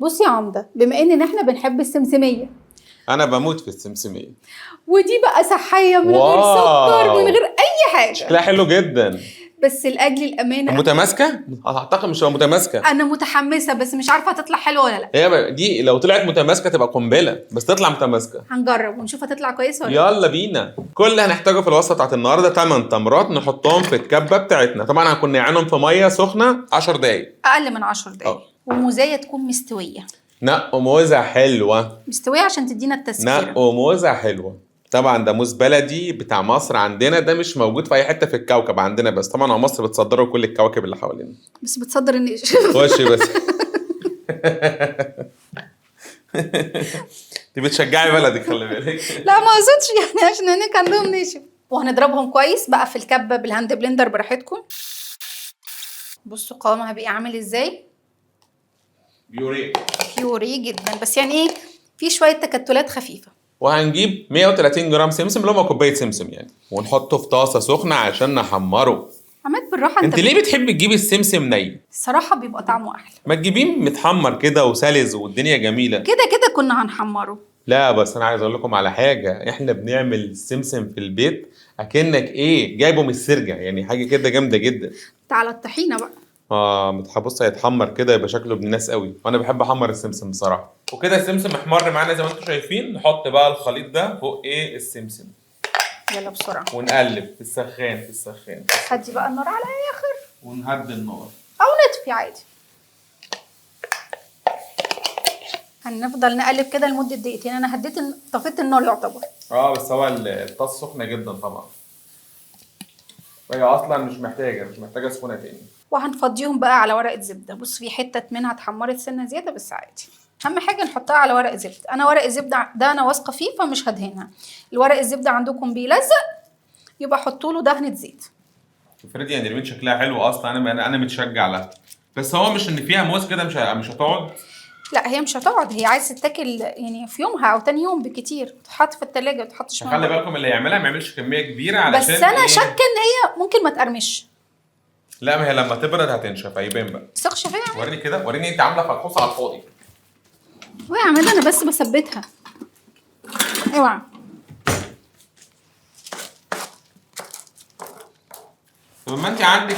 بص يا عمده، بما ان احنا بنحب السمسميه، انا بموت في السمسميه. ودي بقى صحيه من غير سكر من غير اي حاجه. شكلها حلو جدا. بس لاجل الامانه متماسكه؟ اعتقد مش هتبقى متماسكه. انا متحمسه بس مش عارفه هتطلع حلوه ولا لا. هي دي لو طلعت متماسكه تبقى قنبله، بس تطلع متماسكه. هنجرب ونشوف هتطلع كويسه ولا لا. يلا بينا. كل اللي هنحتاجه في الوصفه بتاعت النهارده 8 تمرات نحطهم في الكبه بتاعتنا. طبعا هنكون نقعهم في ميه سخنه 10 دقايق، اقل من 10 دقايق. وموزايه تكون مستويه. نقوا موزه حلوه. مستويه عشان تدينا التسكيره. نقوا موزه حلوه. طبعا ده موز بلدي بتاع مصر عندنا، ده مش موجود في اي حته في الكوكب عندنا، بس طبعا هو مصر بتصدره كل الكواكب اللي حوالينا. بس بتصدر النيش. خش بس. انت بتشجعي بلدك، خلي بالك. لا ما اقصدش يعني، عشان هناك عندهم ناشف. وهنضربهم كويس بقى في الكبه بالهاند بلندر براحتكم. بصوا قوامها بقى عامل ازاي. بيوري جدا، بس يعني ايه، في شويه تكتلات خفيفه. وهنجيب 130 جرام سمسم اللي هم كوبايه سمسم يعني، ونحطه في طاسه سخنه عشان نحمره. عماد بالراحه. انت ليه بتحبي تجيبي السمسم ني؟ الصراحه بيبقى طعمه احلى. ما تجيبيه متحمر كده وسلز والدنيا جميله. كده كده كنا هنحمره. لا بس انا عايز اقول لكم على حاجه، احنا بنعمل السمسم في البيت اكنك ايه جايبه من السرجه، يعني حاجه كده جامده جدا. تعالى الطحينه بقى. بص هيتحمر كده يبقى شكله ابن الناس قوي، وانا بحب احمر السمسم بصراحه. وكده السمسم احمر معانا زي ما انتم شايفين. نحط بقى الخليط ده فوق السمسم. يلا بسرعه. ونقلب في السخان. هدي بقى النار على الاخر. ونهدي النار او نطفي عادي. هنفضل نقلب كده لمده دقيقتين. انا طفيت النار يعتبر. بس هو الطاسه سخنه جدا طبعا، وهي اصلا مش محتاجه سخونه تاني. وهنفضيهم بقى على ورقه زبده. بص في حته منها اتحمرت سنه زياده بس عادي. اهم حاجه نحطها على ورق زبده. انا ورق الزبده ده انا واثقه فيه فمش هدهنها. الورق الزبده عندكم بيلزق، يبقى حطوا له دهنه زيت. فريدي يا نرمين شكلها حلو اصلا، انا متشجع لها. بس هو مش ان فيها موز كده مش هتقعد. لا هي مش هتقعد، هي عايزه تتاكل يعني في يومها او تاني يوم بكتير. تتحط في التلاجة ما تتحطش خلي بالكم اللي يعملها ما يعملش كميه كبيره علشان بس انا شاكه ان هي ممكن ما تقرمش. لا ما هي لما تبرد هتنشف هيبان بقى. ثقش فيا. وريني كده، وريني انت عامله فلحوصه على الفاضي. اوعي يا عماد، انا بس بثبتها. اوعى. طب ما انت عندك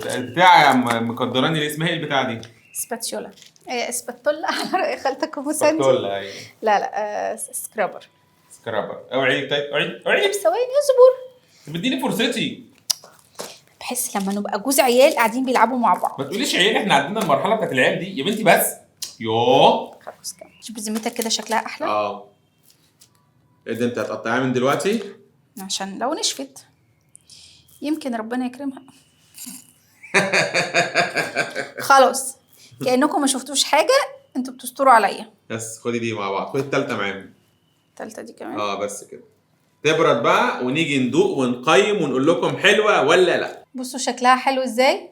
بتاع مقدراني ليه اسمها ايه البتاع دي؟ سباتشولا. اسباتولا على رأي خالتك ام ساندي. سباتولا ايوه. لا سكرابر. اوعي ثواني اصبر. بديني فرصتي. بحس لما نبقى جوز عيال قاعدين بيلعبوا مع بعض. ما تقوليش عيال، احنا عدينا المرحله بتاعت العيال دي يا بنتي. بس يوه خلاص كده. شوف بذمتك كده شكلها احلى. ايه ده، انت هتقطعيها من دلوقتي؟ عشان لو نشفت يمكن ربنا يكرمها. خلاص كأنكم ما شفتوش حاجه، انتوا بتستروا عليا. بس خدي دي مع بعض، خدي التالتة معانا. التالتة دي كمان. بس كده تبرد بقى ونيجي ندوق ونقيم ونقول لكم حلوه ولا لا. بصوا شكلها حلو ازاي،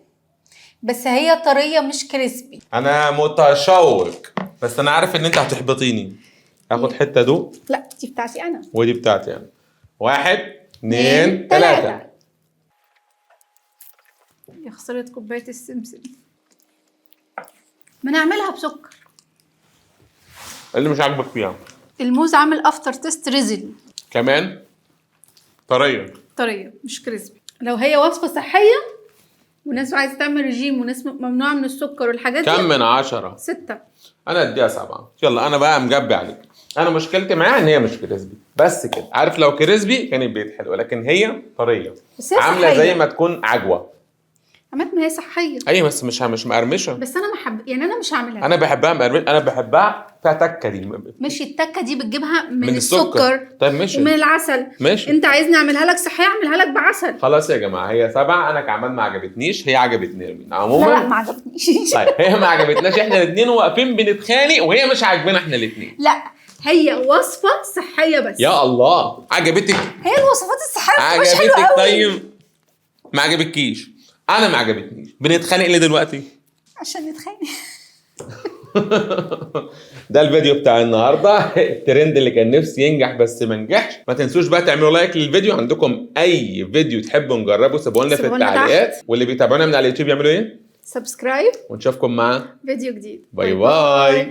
بس هي طريه مش كريسبي. انا متشوق، بس انا عارف ان انت هتحبطيني. اخد حته دوق. لا دي بتاعتي انا. ودي بتاعتي انا. 1 2 3. يا خسارة كوباية السمسم. ما نعملها بسكر. اللي مش عاجبك فيها الموز عامل افتر تيست ريزل كمان. طريه مش كريسبي. لو هي وصفه صحيه وناس عايزه تعمل رجيم وناس ممنوعه من السكر والحاجات دي. كم من 10؟ 6. انا اديها 7. يلا انا بقى مجبي عليك. انا مشكلتي معاها ان هي مش كريسبي بس كده. عارف لو كريسبي كان البيت حلو، لكن هي طريه عامله زي ما تكون عجوه. عملت ما هي صحيه. ايوه بس مش مقرمشه. بس انا يعني انا مش هعملها. انا بحبها مقرمشه، انا بحبها فيها تكه دي. ماشي التكه دي بتجيبها من السكر. طيب ماشي. ومن العسل. ماشي. انت عايزني اعملها لك صحيه اعملها لك بعسل. خلاص يا جماعه هي 7. انا كمان ما عجبتنيش، هي عجبتني عموما. لا ما عجبتنيش. طيب هي ما عجبتناش، احنا الاثنين واقفين بنتخانق وهي مش عاجبانا احنا الاثنين. لا هي وصفه صحيه بس. يا الله عجبتك. هي الوصفات الصحيه مش حلوه عجبتك؟ قوي. طيب ما عجبتكيش، انا ما عجبتنيش. بنتخانق ليه دلوقتي؟ عشان نتخانق. ده الفيديو بتاع النهارده. الترند اللي كان نفسي ينجح بس ما نجحش. ما تنسوش بقى تعملوا لايك للفيديو. عندكم اي فيديو تحبوا نجربه سيبوه لنا في التعليقات. واللي بيتابعونا من على اليوتيوب يعملوا ايه؟ سبسكرايب، ونشوفكم مع فيديو جديد. باي باي.